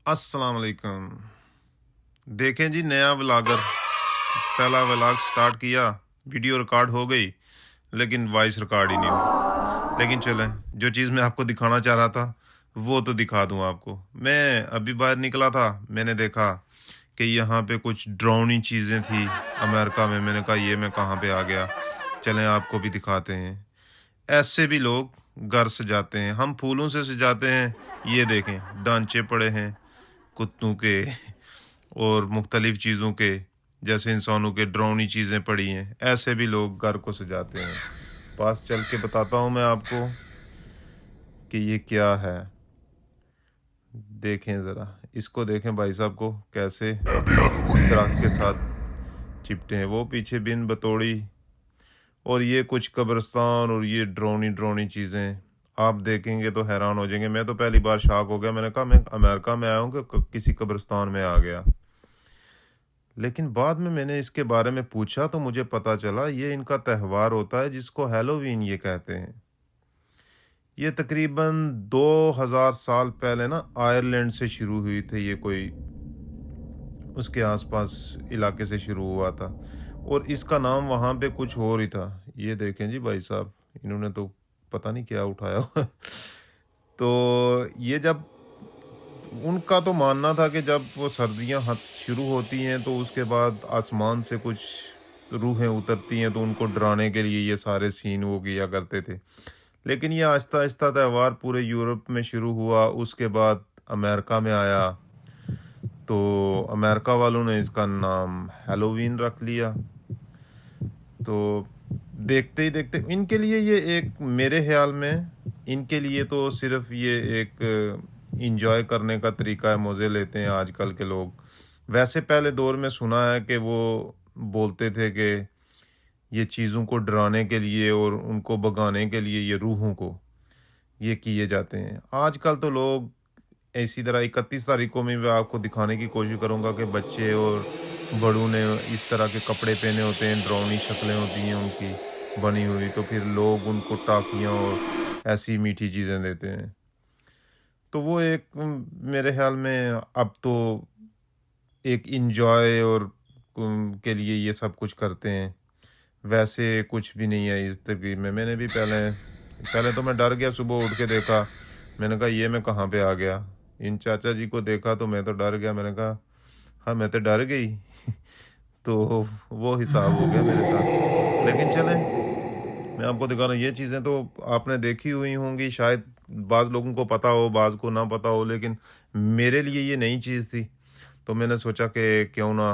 अस्सलाम वालेकुम। देखें जी, नया व्लॉगर पहला व्लॉग स्टार्ट किया, वीडियो रिकॉर्ड हो गई लेकिन वॉइस रिकॉर्ड ही नहीं हुई। लेकिन चलें, जो चीज़ मैं आपको दिखाना चाह रहा था वो तो दिखा दूं आपको। मैं अभी बाहर निकला था, मैंने देखा कि यहाँ पे कुछ डरावनी चीज़ें थी अमेरिका में। मैंने कहा ये मैं कहाँ पे आ गया। चलें आपको भी दिखाते हैं। ऐसे भी लोग घर सजाते हैं, हम फूलों से सजाते हैं। ये देखें, ढांचे पड़े हैं कुत्तों के और मुख्तलिफ चीज़ों के, जैसे इंसानों के डरावनी चीज़ें पड़ी हैं। ऐसे भी लोग घर को सजाते हैं। पास चल के बताता हूँ मैं आपको कि ये क्या है। देखें ज़रा, इसको देखें भाई साहब को कैसे दरख्त के साथ चिपटे हैं। वो पीछे बिन बतौड़ी और ये कुछ कब्रिस्तान और ये डरावनी डरावनी चीज़ें आप देखेंगे तो हैरान हो जाएंगे। मैं तो पहली बार शॉक हो गया। मैंने कहा मैं अमेरिका में आया हूँ कि किसी कब्रिस्तान में आ गया। लेकिन बाद में मैंने इसके बारे में पूछा तो मुझे पता चला ये इनका त्यौहार होता है जिसको हैलोवीन ये कहते हैं। ये तकरीबन 2000 साल पहले ना आयरलैंड से शुरू हुई थी। ये कोई उसके आसपास इलाके से शुरू हुआ था और इसका नाम वहाँ पे कुछ और ही था। ये देखें जी भाई साहब, इन्होंने तो पता नहीं क्या उठाया हुआ है। तो ये जब उनका तो मानना था कि जब वो सर्दियाँ शुरू होती हैं तो उसके बाद आसमान से कुछ रूहें उतरती हैं, तो उनको डराने के लिए ये सारे सीन वो किया करते थे। लेकिन ये आहिस्ता आहिस्ता त्यौहार पूरे यूरोप में शुरू हुआ, उसके बाद अमेरिका में आया। तो अमेरिका वालों ने इसका नाम हैलोवीन रख लिया। तो देखते ही देखते इनके लिए ये एक, मेरे ख्याल में इनके लिए तो सिर्फ ये एक इंजॉय करने का तरीका है, मज़े लेते हैं आजकल के लोग। वैसे पहले दौर में सुना है कि वो बोलते थे कि ये चीज़ों को डराने के लिए और उनको भगाने के लिए ये रूहों को ये किए जाते हैं। आजकल तो लोग इसी तरह 31 तारीख को मैं आपको दिखाने की कोशिश करूँगा कि बच्चे और बड़ों ने इस तरह के कपड़े पहने होते हैं, डरावनी शक्लें होती हैं उनकी बनी हुई, तो फिर लोग उनको टॉफ़ियाँ और ऐसी मीठी चीज़ें देते हैं। तो वो एक मेरे ख़्याल में अब तो एक एन्जॉय और के लिए ये सब कुछ करते हैं। वैसे कुछ भी नहीं है इस तकरीब में। मैंने भी पहले पहले तो मैं डर गया, सुबह उठ के देखा, मैंने कहा ये मैं कहाँ पे आ गया। इन चाचा जी को देखा तो मैं तो डर गया, मैंने कहा हाँ मैं तो डर गई। तो वो हिसाब हो गया मेरे साथ। लेकिन चलें, मैं आपको दिखा रहा हूँ, ये चीज़ें तो आपने देखी हुई होंगी शायद, बाज़ लोगों को पता हो बाज़ को ना पता हो, लेकिन मेरे लिए ये नई चीज़ थी। तो मैंने सोचा कि क्यों ना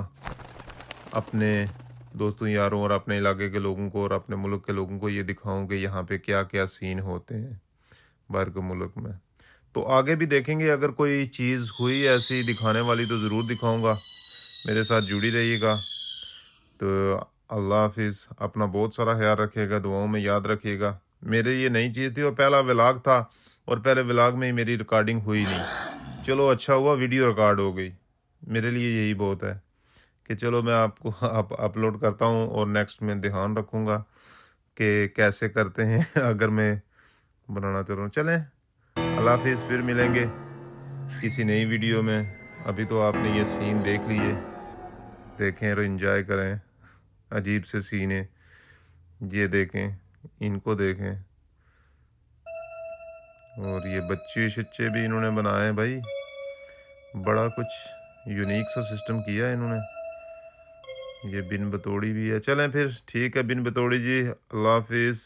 अपने दोस्तों यारों और अपने इलाके के लोगों को और अपने मुल्क के लोगों को ये दिखाऊं कि यहाँ पे क्या क्या सीन होते हैं बाहर के मुल्क में। तो आगे भी देखेंगे, अगर कोई चीज़ हुई ऐसी दिखाने वाली तो ज़रूर दिखाऊंगा। मेरे साथ जुड़ी रहिएगा। तो अल्लाह हाफिज़, अपना बहुत सारा ख्याल रखिएगा, दुआओं में याद रखिएगा। मेरे ये नई चीज़ थी और पहला व्लॉग था, और पहले व्लॉग में ही मेरी रिकॉर्डिंग हुई नहीं। चलो अच्छा हुआ वीडियो रिकॉर्ड हो गई। मेरे लिए यही बहुत है कि चलो मैं आपको अपलोड करता हूँ और नेक्स्ट में ध्यान रखूँगा कि कैसे करते हैं। अगर मैं बनाना चाह रहा हूँ। चलें, अल्लाह हाफिज़, फिर मिलेंगे किसी नई वीडियो में। अभी तो आपने ये सीन देख लिए, देखें और एंजॉय करें। अजीब से सीन है, ये देखें, इनको देखें। और ये बच्चे शच्चे भी इन्होंने बनाए हैं भाई, बड़ा कुछ यूनिक सा सिस्टम किया है इन्होंने। ये बिन बतौड़ी भी है। चलें फिर ठीक है बिन बतौड़ी जी, अल्लाह हाफिज़।